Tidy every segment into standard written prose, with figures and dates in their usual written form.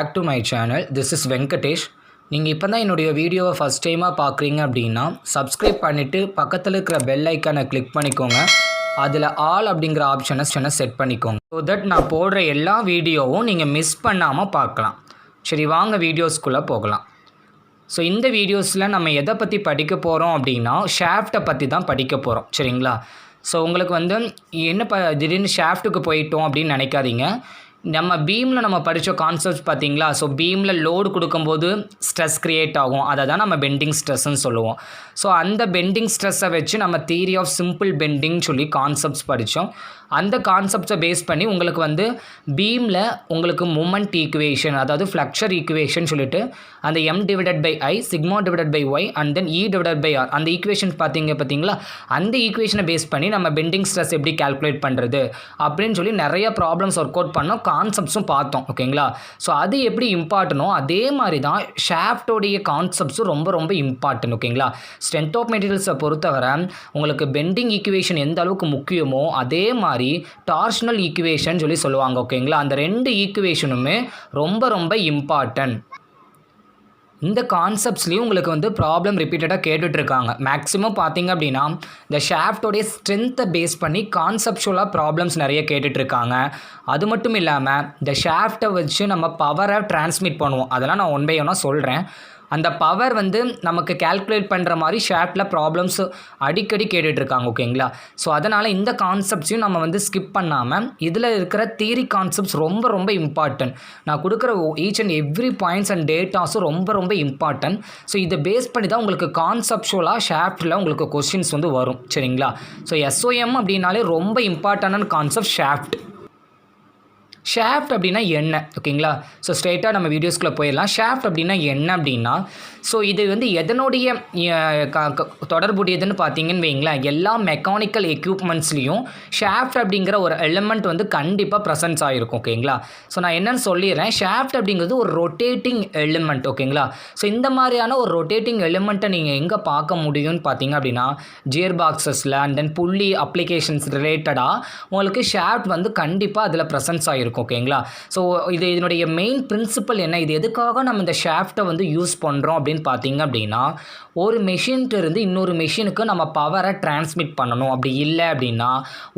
Back to my channel. This is Venkatesh. நீங்கள் இப்போ தான் என்னுடைய வீடியோவை ஃபஸ்ட் டைமாக பார்க்குறீங்க அப்படின்னா சப்ஸ்கிரைப் பண்ணிவிட்டு பக்கத்தில் இருக்கிற பெல் ஐக்கானை கிளிக் பண்ணிக்கோங்க. அதில் ஆல் அப்படிங்கிற ஆப்ஷனை செட் பண்ணிக்கோங்க. ஸோ தட் நான் போடுற எல்லா வீடியோவும் நீங்கள் மிஸ் பண்ணாமல் பார்க்கலாம். சரி, வாங்க வீடியோஸ்குள்ளே போகலாம். ஸோ இந்த வீடியோஸில் நம்ம எதை பற்றி படிக்க போகிறோம் அப்படின்னா ஷாஃப்ட்டை பற்றி தான் படிக்க போகிறோம். சரிங்களா? ஸோ உங்களுக்கு என்ன திடீர்னு ஷாஃப்ட்டுக்கு போயிட்டோம் அப்படின்னு நினைக்காதீங்க. நம்ம பீமில் நம்ம படித்த கான்செப்ட்ஸ் பார்த்தீங்களா? ஸோ பீமில் லோடு கொடுக்கும்போது ஸ்ட்ரெஸ் க்ரியேட் ஆகும். அதை தான் நம்ம பெண்டிங் ஸ்ட்ரெஸ்ன்னு சொல்லுவோம். ஸோ அந்த பெண்டிங் ஸ்ட்ரெஸ்ஸை வச்சு நம்ம தியரி ஆஃப் சிம்பிள் பெண்டிங் சொல்லி கான்செப்ட்ஸ் படித்தோம். அந்த கான்செப்ட்ஸை பேஸ் பண்ணி உங்களுக்கு பீமில் உங்களுக்கு மூமெண்ட் ஈக்குவேஷன், அதாவது ஃப்ளக்சர் ஈக்குவேஷன் சொல்லிட்டு அந்த M/I σ/y and then E/R அந்த ஈக்குவேஷன் பார்த்தீங்களா? அந்த ஈக்குவேஷனை பேஸ் பண்ணி நம்ம பெண்டிங் ஸ்ட்ரெஸ் எப்படி கால்குலேட் பண்ணுறது அப்படின்னு சொல்லி நிறைய ப்ராப்ளம்ஸ் ஒர்க் அவுட் பண்ணோம், கான்செப்ட்ஸும் பார்த்தோம். ஓகேங்களா? ஸோ அது எப்படி இம்பார்ட்டனோ அதே மாதிரி தான் ஷாஃப்டோடைய கான்செப்ட்ஸும் ரொம்ப ரொம்ப இம்பார்ட்டன்ட். ஓகேங்களா? ஸ்ட்ரென்த் ஆஃப் மெட்டீரியல்ஸை பொறுத்தவரை உங்களுக்கு பெண்டிங் ஈக்குவேஷன் எந்த அளவுக்கு முக்கியமோ அதே மாதிரி டார்ஷனல் ஈக்குவேஷன் சொல்லி சொல்லுவாங்க. ஓகேங்களா? அந்த ரெண்டு ஈக்குவேஷனுமே ரொம்ப ரொம்ப இம்பார்ட்டன்ட். இந்த கான்செப்ட்ஸ்லேயும் உங்களுக்கு ப்ராப்ளம் ரிப்பீட்டடாக கேட்டுட்ருக்காங்க. மேக்ஸிமம் பார்த்தீங்க அப்படின்னா இந்த ஷாஃப்டோடைய ஸ்ட்ரென்த்தை பேஸ் பண்ணி கான்செப்ஷுவலாக ப்ராப்ளம்ஸ் நிறைய கேட்டுட்ருக்காங்க. அது மட்டும் இல்லாமல் இந்த ஷாஃப்ட்டை வச்சு நம்ம பவரை டிரான்ஸ்மிட் பண்ணுவோம். அதெல்லாம் நான் ஒன் பை ஒன்னாக சொல்கிறேன். அந்த பவர் நமக்கு கால்குலேட் பண்ணுற மாதிரி ஷாஃப்ட்டில் ப்ராப்ளம்ஸ் அடிக்கடி கேட்டுட்ருக்காங்க. ஓகேங்களா? ஸோ அதனால் இந்த கான்செப்ட்ஸையும் நம்ம ஸ்கிப் பண்ணாமல் இதில் இருக்கிற தியரி கான்செப்ட்ஸ் ரொம்ப ரொம்ப இம்பார்ட்டன்ட். நான் கொடுக்குற each and every points and டேட்டாஸும் ரொம்ப ரொம்ப இம்பார்ட்டன்ட். ஸோ இதை பேஸ் பண்ணி தான் உங்களுக்கு கான்செப்ஷுவலாக ஷாஃப்ட்டில் உங்களுக்கு கொஸ்டின்ஸ் வரும். சரிங்களா? ஸோ SOM அப்படின்னாலே ரொம்ப இம்பார்ட்டன்டான கான்செப்ட் ஷாஃப்ட். ஷாஃப்ட் அப்படின்னா என்ன? ஓகேங்களா? ஸோ ஸ்ட்ரெயிட்டாக நம்ம வீடியோஸ்குள்ளே போயிடலாம். ஷாஃப்ட் அப்படின்னா என்ன அப்படின்னா, ஸோ இது எதனுடைய தொடர்புடையதுன்னு பார்த்தீங்கன்னு வைங்களேன், எல்லா மெக்கானிக்கல் எக்யூப்மெண்ட்ஸ்லேயும் ஷாஃப்ட் அப்படிங்கிற ஒரு எலிமெண்ட் கண்டிப்பாக ப்ரெசன்ஸ் ஆகிருக்கும். ஓகேங்களா? ஸோ நான் என்னென்னு சொல்லிடுறேன். ஷாஃப்ட் அப்படிங்கிறது ஒரு ரொட்டேட்டிங் எலிமெண்ட். ஓகேங்களா? ஸோ இந்த மாதிரியான ஒரு ரொட்டேட்டிங் எலிமெண்ட்டை நீங்கள் எங்கே பார்க்க முடியும்னு பார்த்தீங்க அப்படின்னா கியர் பாக்ஸஸில் அண்ட் தென் புள்ளி அப்ளிகேஷன்ஸ் ரிலேட்டடாக உங்களுக்கு ஷாஃப்ட் கண்டிப்பாக அதில் ப்ரெசன்ஸ் ஆகிருக்கும். ஓகேங்களா? ஸோ இதனுடைய மெயின் பிரின்சிபல் என்ன, இது எதுக்காக நம்ம இந்த ஷாஃப்ட்டை யூஸ் பண்ணுறோம் அப்படின்னு பார்த்தீங்க அப்படின்னா, ஒரு மெஷின்ட்டு இருந்து இன்னொரு மெஷினுக்கு நம்ம பவரை டிரான்ஸ்மிட் பண்ணணும். அப்படி இல்லை அப்படின்னா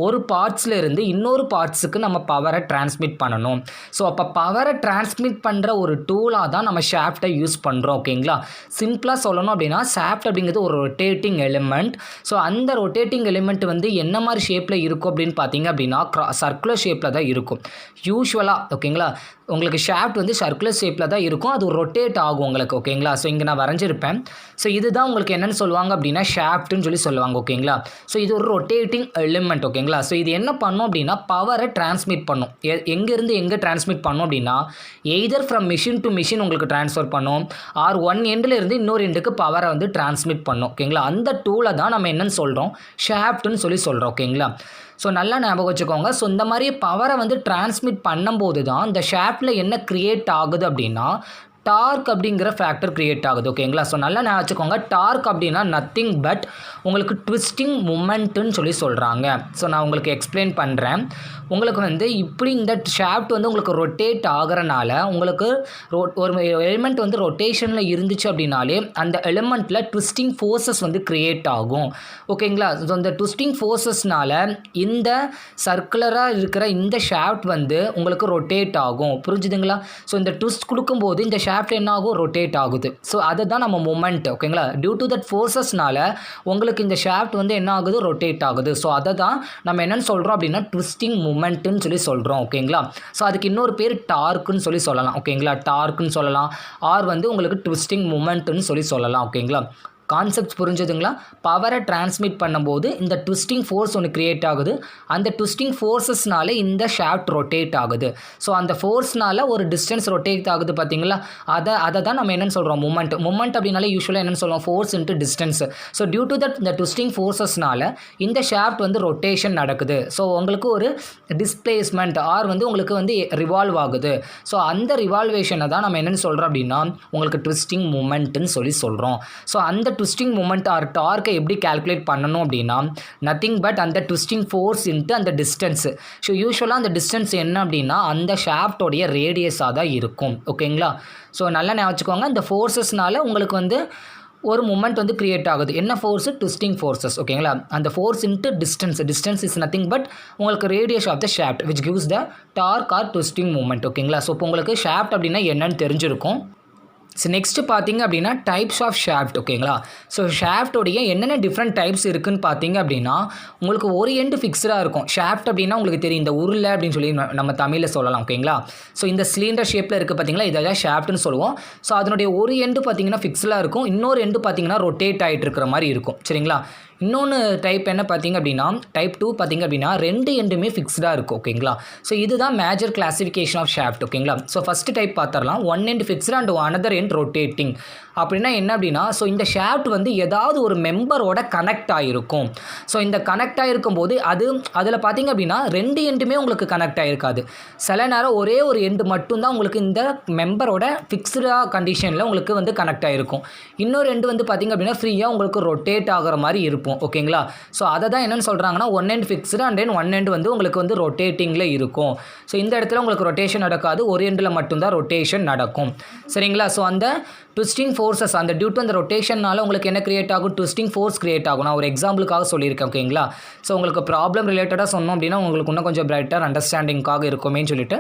ஒரு பார்ட்ஸில் இருந்து இன்னொரு பார்ட்ஸுக்கு நம்ம பவரை டிரான்ஸ்மிட் பண்ணணும். ஸோ அப்போ பவரை டிரான்ஸ்மிட் பண்ணுற ஒரு டூலாக தான் நம்ம ஷாஃப்ட்டை யூஸ் பண்ணுறோம். ஓகேங்களா? சிம்பிளாக சொல்லணும் அப்படின்னா ஷாஃப்ட் அப்படிங்கிறது ஒரு ரொட்டேட்டிங் எலிமெண்ட். ஸோ அந்த ரொட்டேட்டிங் எலிமெண்ட் என்ன மாதிரி ஷேப்பில் இருக்கும் அப்படின்னு பார்த்தீங்க அப்படின்னா சர்க்குலர் ஷேப்பில் தான் இருக்கும் யூஸ்வலாக. ஓகேங்களா? உங்களுக்கு ஷாஃப்ட் சர்க்குலர் ஷேப்பில் தான் இருக்கும். அது ரொட்டேட் ஆகும் உங்களுக்கு. ஓகேங்களா? ஸோ இங்கே நான் வரைஞ்சிருப்பேன். ஸோ இதுதான் உங்களுக்கு என்னென்னு சொல்லுவாங்க அப்படின்னா ஷாஃப்ட்னு சொல்லி சொல்லுவாங்க. ஓகேங்களா? ஸோ இது ஒரு ரொட்டேட்டிங் எலிமெண்ட். ஓகேங்களா? ஸோ இது என்ன பண்ணும் அப்படின்னா பவரை டிரான்ஸ்மிட் பண்ணும். எங்கேருந்து எங்கே டிரான்ஸ்மிட் பண்ணும் அப்படின்னா either from machine to machine உங்களுக்கு ட்ரான்ஸ்ஃபர் பண்ணும், ஆர் ஒன் எண்டில் இருந்து இன்னொரு எண்டுக்கு பவரை டிரான்ஸ்மிட் பண்ணும். ஓகேங்களா? அந்த டூலை தான் நம்ம என்னென்னு சொல்கிறோம், ஷாஃப்ட்னு சொல்கிறோம். ஓகேங்களா? ஸோ நல்லா ஞாபகம் வச்சுக்கோங்க. ஸோ இந்த மாதிரி பவரை டிரான்ஸ்மிட் பண்ணும்போது தான் இந்த ஷாஃப்ட்டில் என்ன க்ரியேட் ஆகுது அப்படின்னா டார்க் அப்படிங்கிற ஃபேக்டர் க்ரியேட் ஆகுது. ஓகேங்களா? ஸோ நல்லா ஞாபகம் வச்சுக்கோங்க. டார்க் அப்படின்னா நத்திங் பட் உங்களுக்கு ட்விஸ்டிங் மூமெண்ட்டுன்னு சொல்லி சொல்கிறாங்க. ஸோ நான் உங்களுக்கு எக்ஸ்பிளைன் பண்ணுறேன். உங்களுக்கு இப்படி இந்த ஷாஃப்ட் உங்களுக்கு ரொட்டேட் ஆகிறனால உங்களுக்கு ஒரு எலிமெண்ட் ரொட்டேஷனில் இருந்துச்சு அப்படின்னாலே அந்த எலிமெண்ட்டில் ட்விஸ்டிங் ஃபோர்ஸஸ் க்ரியேட் ஆகும். ஓகேங்களா? ஸோ இந்த ட்விஸ்டிங் ஃபோர்ஸஸ்னால இந்த சர்க்குலராக இருக்கிற இந்த ஷாஃப்ட் உங்களுக்கு ரொட்டேட் ஆகும். புரிஞ்சுதுங்களா? ஸோ இந்த ட்விஸ்ட் கொடுக்கும்போது இந்த ஷாஃப்ட் என்ன ஆகும், ரொட்டேட் ஆகுது. ஸோ அதை தான் நம்ம மூமெண்ட். ஓகேங்களா? டியூ டு தட் ஃபோர்ஸஸ்னால உங்களுக்கு இந்த ஷாஃப்ட் என்ன ஆகுது, ரொட்டேட் ஆகுது. ஸோ அதை தான் நம்ம என்னென்னு சொல்கிறோம் அப்படின்னா ட்விஸ்டிங் மூமெண்ட்டுன்னு சொல்லி சொல்கிறோம். ஓகேங்களா? ஸோ அதுக்கு இன்னொரு பேர் டார்க்குன்னு சொல்லி சொல்லலாம். ஓகேங்களா? டார்க்குன்னு சொல்லலாம், ஆர் உங்களுக்கு ட்விஸ்டிங் மூமெண்ட்டுன்னு சொல்லி சொல்லலாம். ஓகேங்களா? கான்செப்ட் புரிஞ்சுதுங்களா? பவரை டிரான்ஸ்மிட் பண்ணும்போது இந்த ட்விஸ்டிங் ஃபோர்ஸ் ஒன்று க்ரியேட் ஆகுது. அந்த ட்விஸ்டிங் ஃபோர்ஸஸ்னால இந்த ஷாஃப்ட் ரொட்டேட் ஆகுது. ஸோ அந்த ஃபோர்ஸ்னால ஒரு டிஸ்டன்ஸ் ரொட்டேட் ஆகுது பார்த்தீங்களா? அதை தான் நம்ம என்னென்னு சொல்கிறோம், மூமெண்ட். மூமெண்ட் அப்படின்னாலே யூஸ்வலாக என்னென்னு சொல்லுவோம், force into distance. So due to that இந்த ட்விஸ்டிங் ஃபோர்ஸஸ்னால இந்த ஷாஃப்ட் ரொட்டேஷன் நடக்குது. ஸோ உங்களுக்கு ஒரு டிஸ்பிளேஸ்மெண்ட் ஆர் உங்களுக்கு ரிவால்வ் ஆகுது. ஸோ அந்த ரிவால்வேஷனை தான் நம்ம என்னென்னு சொல்கிறோம் அப்படின்னா உங்களுக்கு ட்விஸ்டிங் மூமெண்ட்டுன்னு சொல்லி சொல்கிறோம். ஸோ அந்த ட்விஸ்டிங் மூமெண்ட் ஆர் டார்க்கை எப்படி கால்குலேட் பண்ணணும் அப்படின்னா நத்திங் பட் அந்த ட்விஸ்டிங் ஃபோர்ஸ் இன்ட்டு அந்த டிஸ்டன்ஸு. ஸோ யூஸ்வலாக அந்த டிஸ்டன்ஸ் என்ன அப்படின்னா அந்த ஷாஃப்டோடைய ரேடியஸாக தான் இருக்கும். ஓகேங்களா? ஸோ நல்லா ஞாபகம் வச்சுக்கோங்க. அந்த ஃபோர்ஸஸ்னால உங்களுக்கு வந்து ஒரு மூமெண்ட் வந்து கிரியேட் ஆகுது. என்ன ஃபோர்ஸு? Twisting forces. ஓகேங்களா? அந்த force into distance is nothing but உங்களுக்கு radius of the shaft which gives the torque or twisting moment. ஓகேங்களா? ஸோ இப்போ உங்களுக்கு ஷாஃப்ட் அப்படின்னா என்னன்னு தெரிஞ்சிருக்கும். ஸோ நெக்ஸ்ட்டு பார்த்தீங்க அப்படின்னா டைப்ஸ் ஆஃப் ஷாஃப்ட். ஓகேங்களா? ஸோ ஷாஃப்டோடைய என்னென்ன டிஃப்ரெண்ட் டைப்ஸ் இருக்குதுன்னு பார்த்தீங்க அப்படின்னா உங்களுக்கு ஒரு எண்டு ஃபிக்ஸ்டாக இருக்கும். ஷாஃப்ட் அப்படின்னா உங்களுக்கு தெரியும் இந்த உருளை அப்படின்னு சொல்லி நம்ம தமிழில் சொல்லலாம். ஓகேங்களா? ஸோ இந்த சிலிண்டர் ஷேப்பில் இருக்குது பார்த்தீங்களா, இதான் ஷாஃப்ட்னு சொல்லுவோம். ஸோ அதனுடைய ஒரு எண்டு பார்த்தீங்கன்னா ஃபிக்ஸ்டாக இருக்கும், இன்னொரு எண்டு பார்த்தீங்கன்னா ரொட்டேட் ஆகிட்டு இருக்கிற மாதிரி இருக்கும். சரிங்களா? இன்னொன்று டைப் என்ன பார்த்தீங்க அப்படின்னா டைப் 2 பார்த்தீங்க அப்படின்னா 2 எண்டுமே ஃபிக்ஸ்டாக இருக்கும். ஓகேங்களா? ஸோ இதுதான் மேஜர் கிளாசிஃபிகேஷன் ஆஃப் ஷாஃப்ட். ஓகேங்களா? ஸோ ஃபஸ்ட்டு டைப் பார்த்துடலாம். One end fixed and another end rotating. அப்படின்னா என்ன அப்படின்னா ஸோ இந்த ஷாஃப்ட் வந்து ஏதாவது ஒரு மெம்பரோட கனெக்ட் ஆகிருக்கும். ஸோ இந்த கனெக்ட் ஆகிருக்கும் போது அதில் பார்த்தீங்க அப்படின்னா 2 எண்டுமே உங்களுக்கு கனெக்ட் ஆகிருக்காது. சில நேரம் ஒரே ஒரு எண்டு மட்டும்தான் உங்களுக்கு இந்த மெம்பரோட ஃபிக்ஸ்டாக கண்டிஷனில் உங்களுக்கு வந்து கனெக்ட் ஆகிருக்கும். இன்னொரு எண்டு வந்து பார்த்தீங்க அப்படின்னா ஃப்ரீயாக உங்களுக்கு ரொட்டேட் ஆகிற மாதிரி இருக்கும். ஓகேங்களா? ஸோ அதை தான் என்னென்னு சொல்கிறாங்கன்னா one end fixed and then one end வந்து உங்களுக்கு வந்து ரொட்டேட்டிங்கில் இருக்கும். ஸோ இந்த இடத்துல உங்களுக்கு ரொட்டேஷன் நடக்காது, ஒரு எண்டில் மட்டும்தான் ரொட்டேஷன் நடக்கும். சரிங்களா? ஸோ அந்த ட்விஸ்டிங் ஃபோர்ஸஸ் அந்த டியூ டு அந்த ரொட்டேஷனால் உங்களுக்கு என்ன கிரியேட் ஆகும்? ட்விஸ்டிங் ஃபோர்ஸ் கிரியேட் ஆகும். நான் ஒரு எக்ஸாம்பிளுக்காக சொல்லியிருக்கேன். ஓகேங்களா? ஸோ உங்களுக்கு ப்ராப்ளம் ரிலேட்டடாக சொன்னோம் அப்படின்னா உங்களுக்கு இன்னும் கொஞ்சம் பிரைட்டர் அண்டர்ஸ்டாண்டிங்காக இருக்குமேன்னு சொல்லிட்டு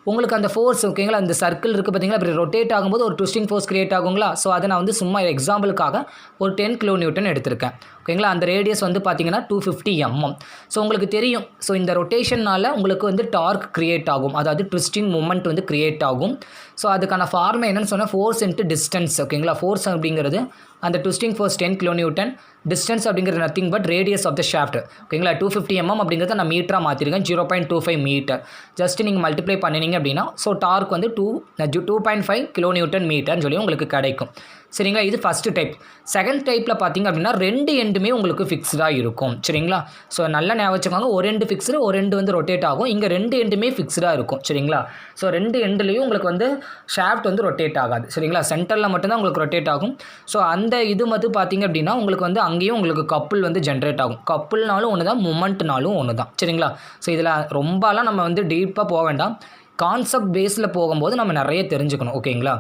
உங்களுக்கு அந்த ஃபோர்ஸ். ஓகேங்களா? அந்த சர்க்கிள் இருக்குது பார்த்தீங்களா, அப்படி ரொட்டேட் ஆகும்போது ஒரு ட்விஸ்டிங் ஃபோர்ஸ் கிரியேட் ஆகுங்களா. ஸோ அதை நான் வந்து சும்மா எக்ஸாம்பிளுக்காக ஒரு 10 kN எடுத்திருக்கேன். ஓகேங்களா? அந்த ரேடியஸ் வந்து பார்த்தீங்கன்னா 250 mm. ஸோ உங்களுக்கு தெரியும். ஸோ இந்த ரொட்டேஷனால் உங்களுக்கு வந்து டார்க் கிரியேட் ஆகும், அதாவது ட்விஸ்டிங் மூமெண்ட் வந்து கிரியேட் ஆகும். ஸோ அதுக்கான ஃபார்மை என்னென்னு சொன்னால் ஃபோர்ஸ் இன்ட்டு டிஸ்டன்ஸ். ஓகேங்களா? ஃபோர்ஸ் அப்படிங்கிறது அந்த ட்விஸ்டிங் ஃபோர்ஸ் 10 kN, டிஸ்டன்ஸ் அப்படிங்கிறது nothing but radius of the shaft. ஓகேங்களா? 250 mm அப்படிங்கிறத நான் மீட்டராக மாற்றிருக்கேன், 0.25 மீட்டர். ஜஸ்ட் நீங்கள் மல்டிப்ளை பண்ணினீங்க அப்படின்னா ஸோ டார்க் வந்து 2.5 kN சொல்லி உங்களுக்கு கிடைக்கும். சரிங்களா? இது ஃபஸ்ட்டு டைப். செகண்ட் டைப்பில் பார்த்தீங்க அப்படின்னா 2 எண்டுமே உங்களுக்கு ஃபிக்ஸ்டாக இருக்கும். சரிங்களா? ஸோ நல்லா ஞாபகம் வச்சுக்கோங்க. ஒரு எண்டு ஃபிக்ஸ்டு, ஒரு எண்டு வந்து ரொட்டேட் ஆகும். இங்கே 2 எண்டுமே ஃபிக்ஸ்டாக இருக்கும். சரிங்களா? ஸோ 2 எண்டுலேயும் உங்களுக்கு வந்து ஷாஃப்ட் வந்து ரொட்டேட் ஆகாது. சரிங்களா? சென்டரில் மட்டும்தான் உங்களுக்கு ரொட்டேட் ஆகும். ஸோ அந்த இது மட்டும் பார்த்தீங்க அப்படின்னா உங்களுக்கு வந்து அங்கேயும் உங்களுக்கு கப்புள் வந்து ஜென்ரேட் ஆகும். கப்புள்னாலும் ஒன்று தான், மூமெண்ட்னாலும் ஒன்று தான். சரிங்களா? ஸோ இதில் ரொம்பலாம் நம்ம வந்து டீப்பாக போக வேண்டாம். கான்செப்ட் பேஸில் போகும்போது நம்ம நிறைய தெரிஞ்சுக்கணும். ஓகேங்களா?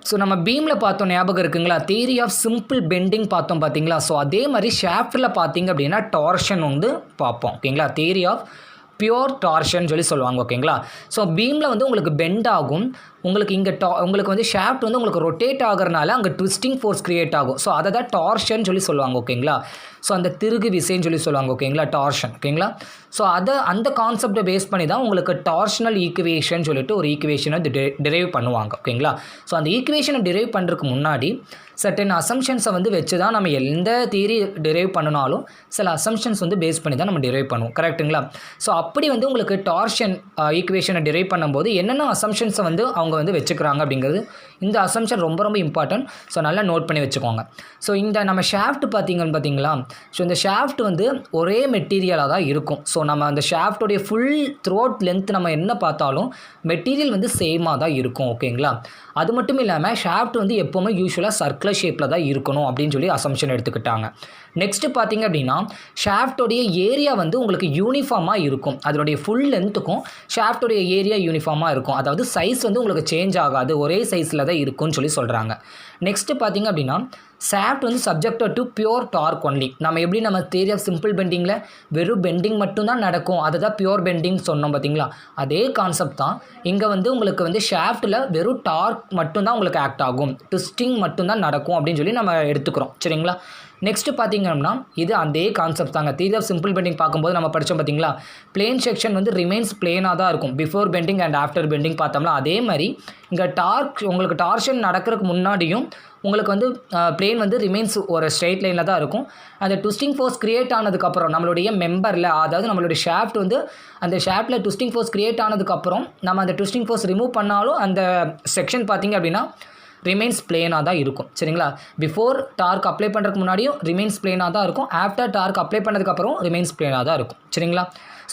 ஸோ நம்ம பீமில் பார்த்தோம், ஞாபகம் இருக்குங்களா? தியரி ஆஃப் சிம்பிள் பெண்டிங் பார்த்தோம் பார்த்தீங்களா? ஸோ அதே மாதிரி ஷாஃப்டில் பார்த்தீங்க அப்படின்னா டார்ஷன் வந்து பார்ப்போம். ஓகேங்களா? தியரி ஆஃப் பியோர் டார்ஷன் சொல்லி சொல்லுவாங்க. ஓகேங்களா? ஸோ பீமில் வந்து உங்களுக்கு பெண்ட் ஆகும், உங்களுக்கு இங்கே உங்களுக்கு வந்து ஷாஃப்ட் வந்து உங்களுக்கு ரொட்டேட் ஆகிறனால அங்கே ட்விஸ்டிங் ஃபோர்ஸ் கிரியேட் ஆகும். ஸோ அதை தான் டார்ஷன் சொல்லி சொல்லுவாங்க. ஓகேங்களா? ஸோ அந்த திருகு விசைன்னு சொல்லி சொல்லுவாங்க. ஓகேங்களா? டார்ஷன். ஓகேங்களா? ஸோ அந்த கான்செப்டை பேஸ் பண்ணி தான் உங்களுக்கு டார்ஷனல் ஈக்குவேஷன் சொல்லிட்டு ஒரு ஈக்குவேஷனை டிரைவ் பண்ணுவாங்க. ஓகேங்களா? ஸோ அந்த ஈக்குவேஷனை டிரைவ் பண்ணுறதுக்கு முன்னாடி சர்டன் அசம்ஷன்ஸை வந்து வச்சு தான் நம்ம எந்த தியரி டிரைவ் பண்ணினாலும் சில அசம்ஷன்ஸ் வந்து பேஸ் பண்ணி தான் நம்ம டிரைவ் பண்ணுவோம். கரெக்டுங்களா? ஸோ அப்படி வந்து உங்களுக்கு டார்ஷன் ஈக்குவேஷனை டிரைவ் பண்ணும்போது என்னென்ன அசம்ஷன்ஸை வந்து அவங்க வந்து வச்சுக்கிறாங்க அப்படிங்கிறது, இந்த அசம்ஷன் ரொம்ப ரொம்ப இம்பார்ட்டன்ட். ஸோ நல்லா நோட் பண்ணி வச்சுக்கோங்க. ஸோ இந்த நம்ம ஷாஃப்ட் பார்த்தீங்களா? ஸோ இந்த ஷாஃப்ட் வந்து ஒரே மெட்டீரியலாக தான் இருக்கும். ஸோ நம்ம அந்த ஷாஃப்டோடைய ஃபுல் த்ரோட் லென்த் நம்ம என்ன பார்த்தாலும் மெட்டீரியல் வந்து சேமாக தான் இருக்கும். ஓகேங்களா? அது மட்டும் இல்லாமல் ஷாஃப்ட் வந்து எப்போவுமே யூஸ்வலாக சர்க்குலர் ஷேப்பில் தான் இருக்கணும் அப்படின்னு சொல்லி அசம்ஷன் எடுத்துக்கிட்டாங்க. நெக்ஸ்ட்டு பார்த்தீங்க அப்படின்னா ஷாஃப்டோடைய ஏரியா வந்து உங்களுக்கு யூனிஃபார்மாக இருக்கும். அதனுடைய ஃபுல் லென்த்துக்கும் ஷாஃப்டோடைய ஏரியா யூனிஃபார்மாக இருக்கும். அதாவது சைஸ் வந்து உங்களுக்கு சேஞ்ச் ஆகாது, ஒரே சைஸில் தான் இருக்கும்னு சொல்லி சொல்கிறாங்க. நெக்ஸ்ட்டு பார்த்தீங்க அப்படின்னா ஷாஃப்ட் வந்து subjected to pure torque only. நம்ம எப்படி நம்ம தியரி ஆஃப் சிம்பிள் பெண்டிங்கில் வெறும் பெண்டிங் மட்டும்தான் நடக்கும், அதுதான் பியோர் பெண்டிங் சொன்னோம் பார்த்தீங்களா? அதே கான்செப்ட் தான் இங்கே வந்து உங்களுக்கு வந்து ஷாஃப்ட்டில் வெறும் டார்க் மட்டும்தான் உங்களுக்கு ஆக்ட் ஆகும், ட்விஸ்டிங் மட்டும்தான் நடக்கும் அப்படின்னு சொல்லி நம்ம எடுத்துக்கிறோம். சரிங்களா? நெக்ஸ்ட்டு பார்த்தீங்கன்னா இது அதே கான்செப்ட் தாங்க. தியரி ஆஃப் சிம்பிள் பெண்டிங் பார்க்கும்போது நம்ம படித்தோம் பார்த்தீங்களா? பிளேன் செக்ஷன் வந்து ரிமைன்ஸ் பிளேனாக தான் இருக்கும். Before bending and after bending பார்த்தோம்னா அதே மாதிரி இங்கே உங்களுக்கு டார்ஷன் நடக்கிறதுக்கு முன்னாடியும் உங்களுக்கு வந்து பிளேன் வந்து ரிமைன்ஸ் ஒரு ஸ்ட்ரெயிட் லைனில் தான் இருக்கும். அந்த ட்விஸ்டிங் ஃபோர்ஸ் கிரியேட் ஆனதுக்கப்புறம் நம்மளுடைய மெம்பரில், அதாவது நம்மளுடைய ஷாஃப்ட் வந்து அந்த ஷாஃப்ட்டில் ட்விஸ்டிங் ஃபோர்ஸ் கிரியேட் ஆனதுக்கப்புறம் நம்ம அந்த ட்விஸ்டிங் ஃபோர்ஸ் ரிமூவ் பண்ணாலும் அந்த செக்ஷன் பார்த்திங்க அப்படின்னா ரிமைன்ஸ் பிளேனாக தான் இருக்கும். சரிங்களா? பிஃபோர் டார்க் அப்ளை பண்ணுறதுக்கு முன்னாடியும் ரிமைன்ஸ் பிளேனாக தான் இருக்கும், ஆஃப்டர் டார்க் அப்ளை பண்ணதுக்கப்புறம் ரிமைன்ஸ் பிளேனாக தான் இருக்கும். சரிங்களா?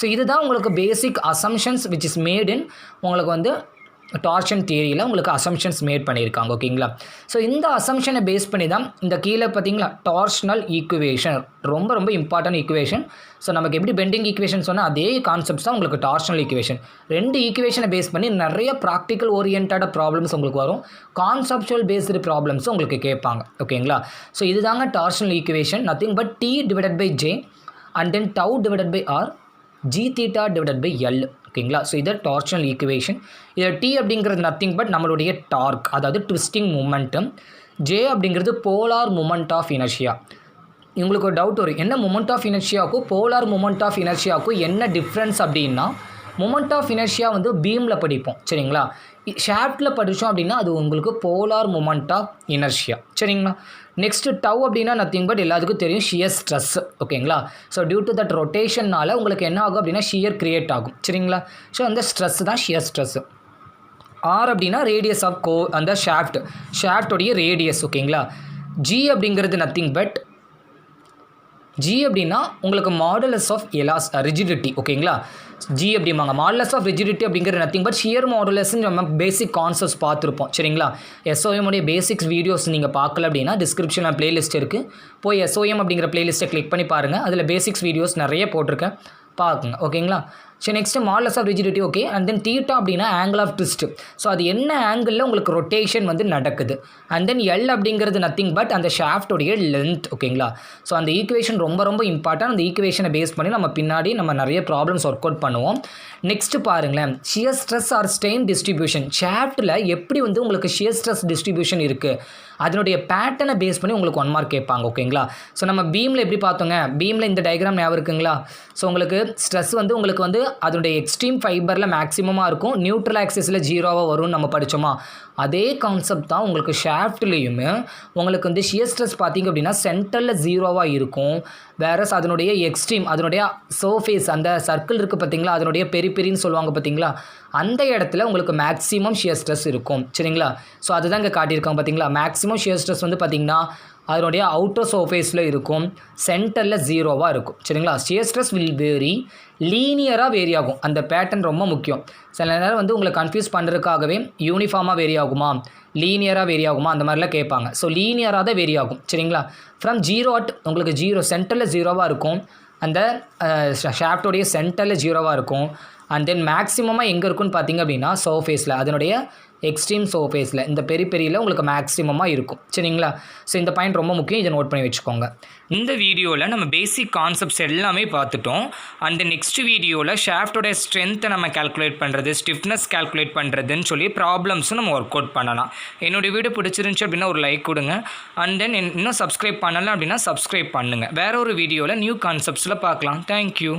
ஸோ இதுதான் உங்களுக்கு basic assumptions which is made in உங்களுக்கு வந்து டார்ஷன் தியரியில் உங்களுக்கு அசம்ஷன்ஸ் மேட் பண்ணியிருக்காங்க ஓகேங்களா. ஸோ இந்த அசம்ஷனை பேஸ் பண்ணி தான் இந்த கீழே பார்த்தீங்களா டார்ஷனல் ஈக்குவேஷன் ரொம்ப ரொம்ப இம்பார்ட்டன்ட் ஈக்குவேஷன். ஸோ நமக்கு எப்படி பெண்டிங் ஈக்குவேஷன் சொன்னால் அதே கான்செப்ட்ஸ் தான் உங்களுக்கு டார்ஷனல் ஈக்குவேஷன். 2 ஈக்குவேஷனை பேஸ் பண்ணி நிறைய ப்ராக்டிக்கல் ஓரியன்டான ப்ராப்ளம்ஸ் உங்களுக்கு வரும், கான்செப்சுவல் பேஸ்டு ப்ராப்ளம்ஸும் உங்களுக்கு கேட்பாங்க ஓகேங்களா. ஸோ இதுதாங்க torsional equation, nothing but T divided by J and then tau divided by R G theta divided by L ஓகேங்களா. ஸோ இது டார்ஷனல் ஈக்குவேஷன். இதில் T அப்படிங்கிறது நத்திங் பட் நம்மளுடைய டார்க், அதாவது ட்விஸ்டிங் மொமெண்டம். J அப்படிங்கிறது போலார் மொமெண்ட் ஆஃப் இனர்ஷியா. உங்களுக்கு ஒரு doubt வரும், என்ன மொமெண்ட் ஆஃப் இனர்ஷியாவுக்கும் போலார் மொமெண்ட் ஆஃப் இனர்ஷியாவுக்கும் என்ன டிஃப்ரென்ஸ் அப்படின்னா, மொமெண்ட் ஆஃப் இனர்ஷியா வந்து பீமில் படிப்போம் சரிங்களா, ஷாஃப்ட்டில் படித்தோம் அப்படின்னா அது உங்களுக்கு போலார் மொமெண்ட் ஆஃப் இனர்ஷியா சரிங்களா. நெக்ஸ்ட்டு டவ் அப்படின்னா நத்திங் பட் எல்லாத்துக்கும் தெரியும் ஷியர் ஸ்ட்ரெஸ் ஓகேங்களா. ஸோ டியூ டு தட் ரொட்டேஷனால் உங்களுக்கு என்ன ஆகும் அப்படின்னா ஷியர் கிரியேட் ஆகும் சரிங்களா. ஸோ அந்த ஸ்ட்ரெஸ் தான் ஷியர் ஸ்ட்ரெஸ். ஆர் அப்படின்னா ரேடியஸ் ஆஃப் அந்த ஷாஃப்டோடைய ரேடியஸ் ஓகேங்களா. ஜி அப்படிங்கிறது நத்திங் பட் G அப்படின்னா உங்களுக்கு மாடுலஸ் ஆஃப் ரிஜிடிட்டி ஓகேங்களா. G அப்படிம்பாங்க மாடுலஸ் ஆஃப் ரிஜிடிட்டி அப்படிங்கிறது நத்திங் பட் ஷியர் மாடுலஸ்ன்னு நம்ம பேசிக் கான்செப்ட்ஸ் பார்த்துருப்போம் சரிங்களா. SOM உடைய பேசிக்ஸ் வீடியோஸ் நீங்கள் பார்க்கல அப்படின்னா டிஸ்கிரிப்ஷனில் பிளேலிஸ்ட் இருக்குது, போய் SOM அப்படிங்கிற பிளேலிஸ்ட்டை கிளிக் பண்ணி பாருங்கள், அதில் பேசிக்ஸ் வீடியோஸ் நிறைய போட்டிருக்கேன் பார்க்குங்க ஓகேங்களா. So next modulus of rigidity okay. And then theta அப்படின்னா ஆங்கிள் ஆஃப் ட்விஸ்ட். ஸோ அது என்ன ஆங்கிளில் உங்களுக்கு ரொட்டேஷன் வந்து நடக்குது. அண்ட் தென் எல் அப்படிங்கிறது நத்திங் பட் அந்த ஷாஃப்டோடைய லென்த் ஓகேங்களா. ஸோ அந்த ஈக்குவேஷன் ரொம்ப ரொம்ப இம்பார்ட்டன்ட். அந்த ஈக்குவேஷனை பேஸ் பண்ணி நம்ம பின்னாடி நம்ம நிறைய ப்ராப்ளம்ஸ் ஒர்க் அவுட் பண்ணுவோம். நெக்ஸ்ட்டு பாருங்களேன், shear stress or strain distribution. ஷாஃப்ட்டில் எப்படி வந்து உங்களுக்கு ஷியர் ஸ்ட்ரெஸ் டிஸ்ட்ரிபியூஷன் இருக்குது, அதனுடைய பேட்டர்னை பேஸ் பண்ணி உங்களுக்கு 1 மார்க் கேட்பாங்க ஓகேங்களா. ஸோ நம்ம பீமில் எப்படி பார்த்தோங்க, பீமில் இந்த டயக்ராம் ஞாபகம் இருக்குங்களா. ஸோ உங்களுக்கு ஸ்ட்ரெஸ் வந்து உங்களுக்கு வந்து அதனுடைய எக்ஸ்ட்ரீம் ஃபைபரில் மேக்ஸிமமாக இருக்கும், நியூட்ரல் ஆக்சிஸில் 0வாக வரும்னு நம்ம படித்தோமா, அதே கான்செப்ட் தான் உங்களுக்கு ஷாஃப்ட்லேயுமே. உங்களுக்கு வந்து ஷியர் ஸ்ட்ரெஸ் பார்த்திங்க அப்படின்னா சென்டரில் 0வாக இருக்கும், வேறஸ் அதனுடைய எக்ஸ்ட்ரீம் அதனுடைய சர்ஃபேஸ் அந்த சர்க்கிள் இருக்குது பார்த்தீங்களா, அதனுடைய பெரின்னு சொல்லுவாங்க பார்த்தீங்களா, அந்த இடத்துல உங்களுக்கு மேக்ஸிமம் ஷியர் ஸ்ட்ரெஸ் இருக்கும் சரிங்களா. ஸோ அதுதான் இங்கே காட்டியிருக்காங்க பார்த்தீங்களா. மேக்ஸிமம் ஷியர் ஸ்ட்ரெஸ் வந்து பார்த்திங்கன்னா அதனுடைய அவுட்டர் சர்ஃபேஸில் இருக்கும், சென்டரில் 0வாக இருக்கும் சரிங்களா. ஷியர் ஸ்ட்ரெஸ் வில் வேரி, லீனியராக வேரி ஆகும். அந்த பேட்டர்ன் ரொம்ப முக்கியம். சில நேரம் வந்து உங்களை கன்ஃபியூஸ் பண்ணுறதுக்காகவே யூனிஃபார்மாக வேரி ஆகுமா லீனியராக வேரி ஆகுமா அந்த மாதிரிலாம் கேட்பாங்க. ஸோ லீனியராக தான் வேரி ஆகும் சரிங்களா. ஃப்ரம் 0 அட் உங்களுக்கு 0 சென்டரில் 0வாக இருக்கும், அந்த ஷாஃப்டோடைய சென்டரில் 0வாக இருக்கும். அண்ட் தென் மேக்ஸிமமாக எங்கே இருக்குன்னு பார்த்தீங்க அப்படின்னா சர்ஃபேஸில் அதனுடைய எக்ஸ்ட்ரீம் சர்ஃபேஸில் இந்த பெரியில் உங்களுக்கு மேக்ஸிமமாக இருக்கும் சரிங்களா. ஸோ இந்த பாயிண்ட் ரொம்ப முக்கியம், இதை நோட் பண்ணி வச்சுக்கோங்க. இந்த வீடியோவில் நம்ம பேசிக் கான்செப்ட்ஸ் எல்லாமே பார்த்துட்டோம். அந்த நெக்ஸ்ட் வீடியோவில் ஷாஃப்டோட ஸ்ட்ரென்த்தை நம்ம கால்குலேட் பண்ணுறது, ஸ்டிஃப்னஸ் கால்குலேட் பண்ணுறதுன்னு சொல்லி ப்ராப்ளம்ஸும் நம்ம ஒர்க் அவுட் பண்ணலாம். என்னுடைய வீடியோ பிடிச்சிருந்துச்சு அப்படின்னா ஒரு லைக் கொடுங்க. அண்ட் தென் இன்னும் சப்ஸ்கிரைப் பண்ணலாம் அப்படின்னா சப்ஸ்கிரைப் பண்ணுங்கள். வேறு ஒரு வீடியோவில் நியூ கான்செப்ட்ஸில் பார்க்கலாம். தேங்க்யூ.